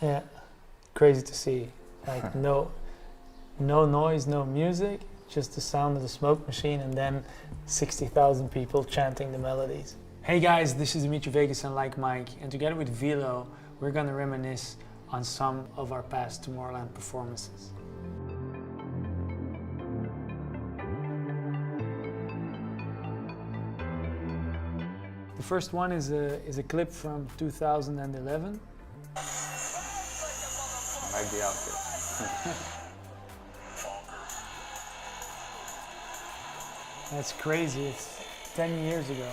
Yeah, crazy to see. Like no noise, no music, just the sound of the smoke machine, and then 60,000 people chanting the melodies. Hey guys, this is Dimitri Vegas and Like Mike, and together with Velo, we're gonna reminisce on some of our past Tomorrowland performances. The first one is a clip from 2011. I like the outfit. That's crazy, it's 10 years ago.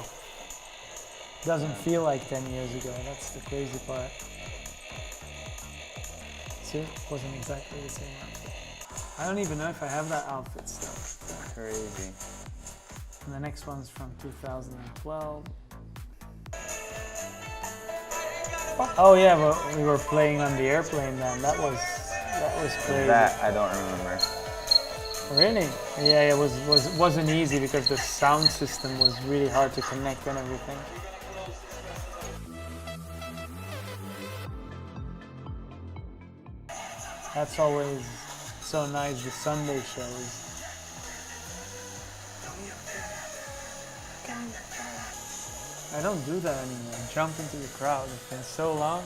Doesn't feel like 10 years ago, that's the crazy part. See, it wasn't exactly the same outfit. I don't even know if I have that outfit still. Crazy. And the next one's from 2012. Oh yeah, well, we were playing on the airplane then. That was crazy. That I don't remember. Really? Yeah, it wasn't easy because the sound system was really hard to connect and everything. That's always so nice, the Sunday shows. I don't do that anymore. Jump into the crowd. It's been so long.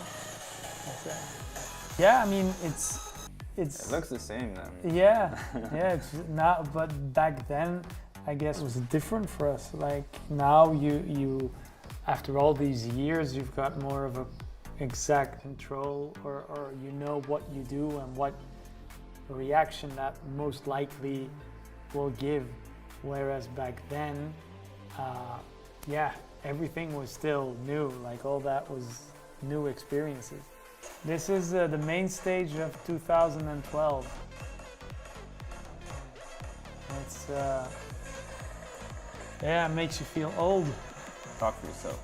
Yeah, I mean it looks the same then. Yeah, yeah. It's not, but back then, I guess it was different for us. Like now, you after all these years, you've got more of a exact control, or you know what you do and what reaction that most likely will give. Whereas back then, yeah, everything was still new. Like all that was new experiences. This is the main stage of 2012. It's yeah, it makes you feel old. Talk for yourself.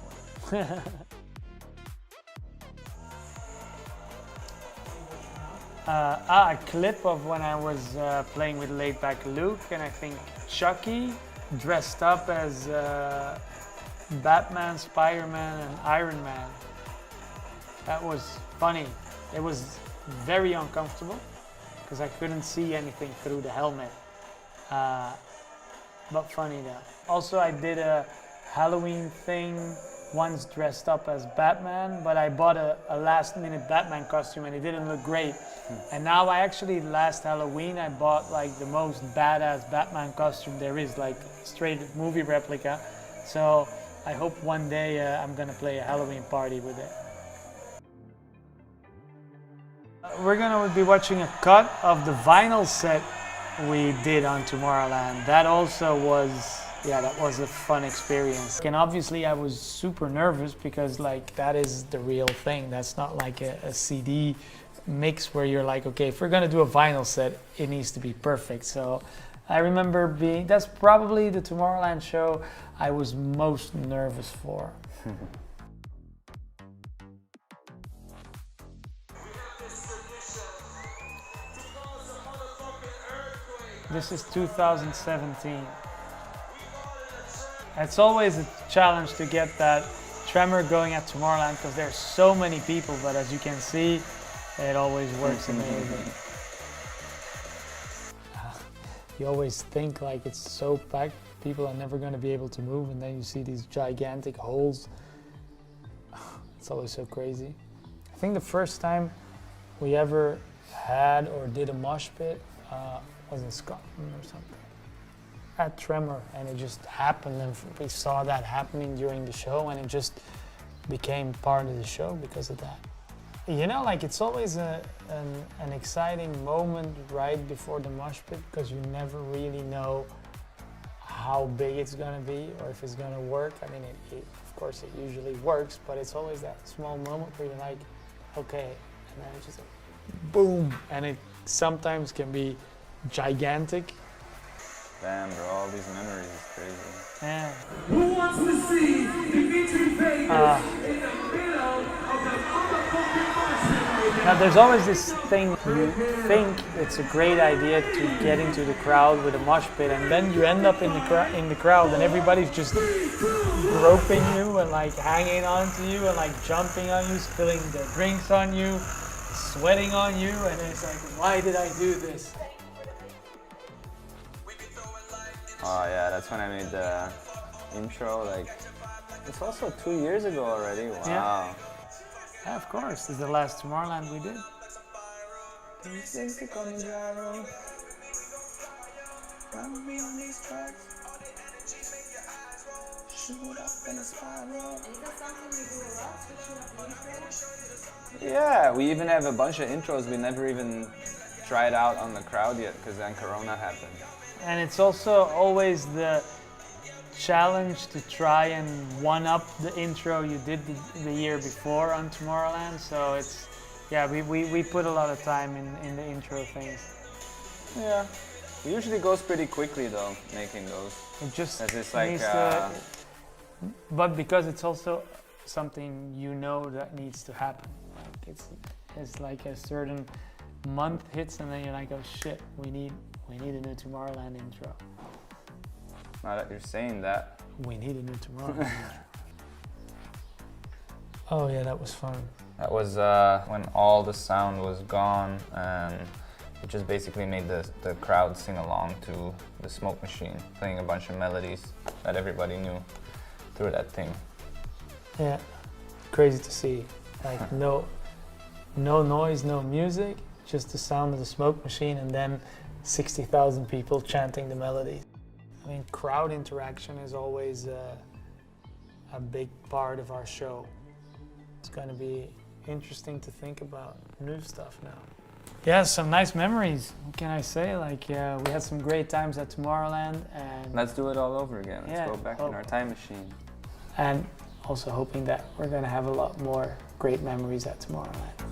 A clip of when I was playing with Laid Back Luke, and I think Chucky dressed up as Batman, Spider-Man, and Iron Man. That was funny. It was very uncomfortable because I couldn't see anything through the helmet. But funny though. Also, I did a Halloween thing once dressed up as Batman, but I bought a last-minute Batman costume and it didn't look great. And now last Halloween, I bought like the most badass Batman costume there is, like straight movie replica. So I hope one day I'm gonna play a Halloween party with it. We're gonna be watching a cut of the vinyl set we did on Tomorrowland. That also was, yeah, that was a fun experience. And obviously I was super nervous because like that is the real thing. That's not like a CD mix where you're like, okay, if we're gonna do a vinyl set, it needs to be perfect. So I remember that's probably the Tomorrowland show I was most nervous for. This is 2017. It's always a challenge to get that tremor going at Tomorrowland because there's so many people, but as you can see, it always works amazing. You always think like it's so packed, people are never going to be able to move, and then you see these gigantic holes. It's always so crazy. I think the first time we ever had or did a mosh pit was in Scotland or something. At Tremor, and it just happened, and we saw that happening during the show, and it just became part of the show because of that. You know, like it's always an exciting moment right before the mosh pit because you never really know how big it's gonna be or if it's gonna work. I mean, of course it usually works, but it's always that small moment where you're like, okay, and then it's just like, boom, and it sometimes can be gigantic. Damn, bro, all these memories is crazy. Yeah. Who wants to see Dimitri Vegas in the middle of the motherfucking mosh pit? Now there's always this thing, you think it's a great idea to get into the crowd with a mosh pit, and then you end up in the crowd and everybody's just groping you and like hanging on to you and like jumping on you, spilling their drinks on you. sweating on you, and it's like, why did I do this? Oh yeah, that's when I made the intro. Like, it's also 2 years ago already. Wow. Yeah, of course. This is the last Tomorrowland we did. Yeah, we even have a bunch of intros we never even tried out on the crowd yet because then Corona happened. And it's also always the challenge to try and one-up the intro you did the year before on Tomorrowland. So it's, yeah, we put a lot of time in the intro things. Yeah, it usually goes pretty quickly though, making those. It just 'Cause it's like, needs to, but because it's also something you know that needs to happen. Like it's like a certain month hits and then you're like, oh shit, we need a new Tomorrowland intro. Now that you're saying that. We need a new Tomorrowland intro. Oh yeah, that was fun. That was when all the sound was gone and it just basically made the crowd sing along to the smoke machine, playing a bunch of melodies that everybody knew through that thing. Yeah, crazy to see. Like no noise, no music, just the sound of the smoke machine and then 60,000 people chanting the melodies. I mean, crowd interaction is always a big part of our show. It's going to be interesting to think about new stuff now. Yeah, some nice memories. What can I say? Like, we had some great times at Tomorrowland, and Let's do it all over again. Let's Yeah, go back in our time machine. and also hoping that we're going to have a lot more great memories at Tomorrowland.